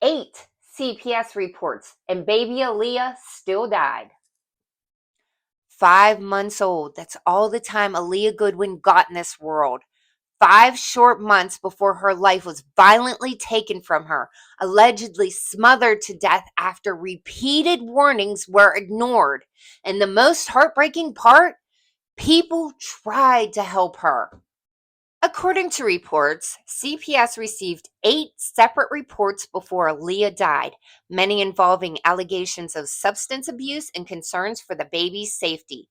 8 CPS reports, and baby Aaliyah still died. 5 months old. That's all the time Aaliyah Goodwin got in this world. 5 short months before her life was violently taken from her, allegedly smothered to death after repeated warnings were ignored. And the most heartbreaking part, people tried to help her. According to reports, CPS received 8 separate reports before Aaliyah died, many involving allegations of substance abuse and concerns for the baby's safety.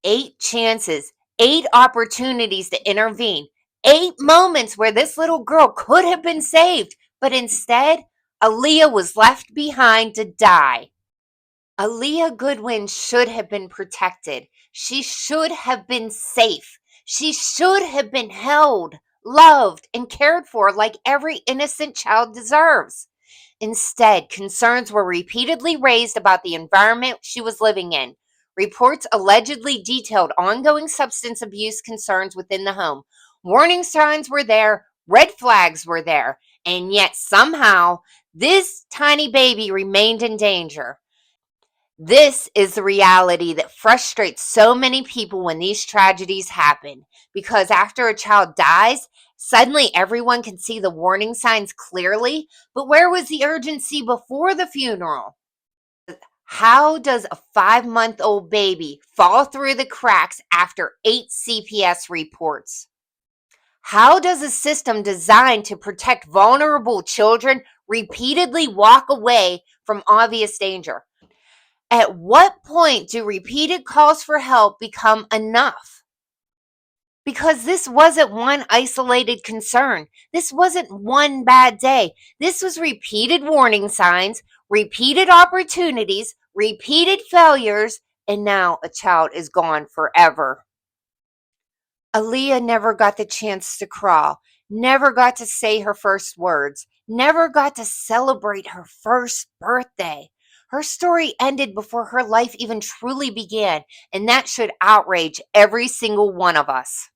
8 chances, 8 opportunities to intervene, 8 moments where this little girl could have been saved, but instead, Aaliyah was left behind to die. Aaliyah Goodwin should have been protected. She should have been safe. She should have been held, loved, and cared for like every innocent child deserves. Instead, concerns were repeatedly raised about the environment she was living in. Reports allegedly detailed ongoing substance abuse concerns within the home. Warning signs were there, red flags were there, and yet somehow this tiny baby remained in danger. This is the reality that frustrates so many people when these tragedies happen, because after a child dies, suddenly everyone can see the warning signs clearly, but where was the urgency before the funeral? How does a 5-month-old baby fall through the cracks after 8 CPS reports? How does a system designed to protect vulnerable children repeatedly walk away from obvious danger? At what point do repeated calls for help become enough? Because this wasn't one isolated concern. This wasn't one bad day. This was repeated warning signs, repeated opportunities, repeated failures, and now a child is gone forever. Aaliyah never got the chance to crawl, never got to say her first words, never got to celebrate her first birthday. Her story ended before her life even truly began, and that should outrage every single one of us.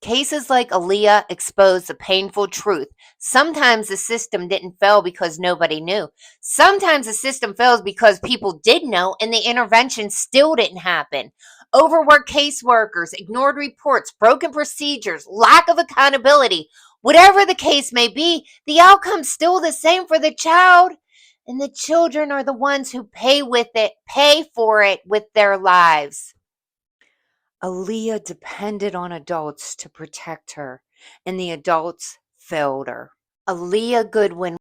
Cases like Aaliyah expose the painful truth. Sometimes the system didn't fail because nobody knew. Sometimes the system fails because people did know and the intervention still didn't happen. Overworked caseworkers, ignored reports, broken procedures, lack of accountability. Whatever the case may be, the outcome's still the same for the child. And the children are the ones who pay for it with their lives. Aaliyah depended on adults to protect her, and the adults failed her. Aaliyah Goodwin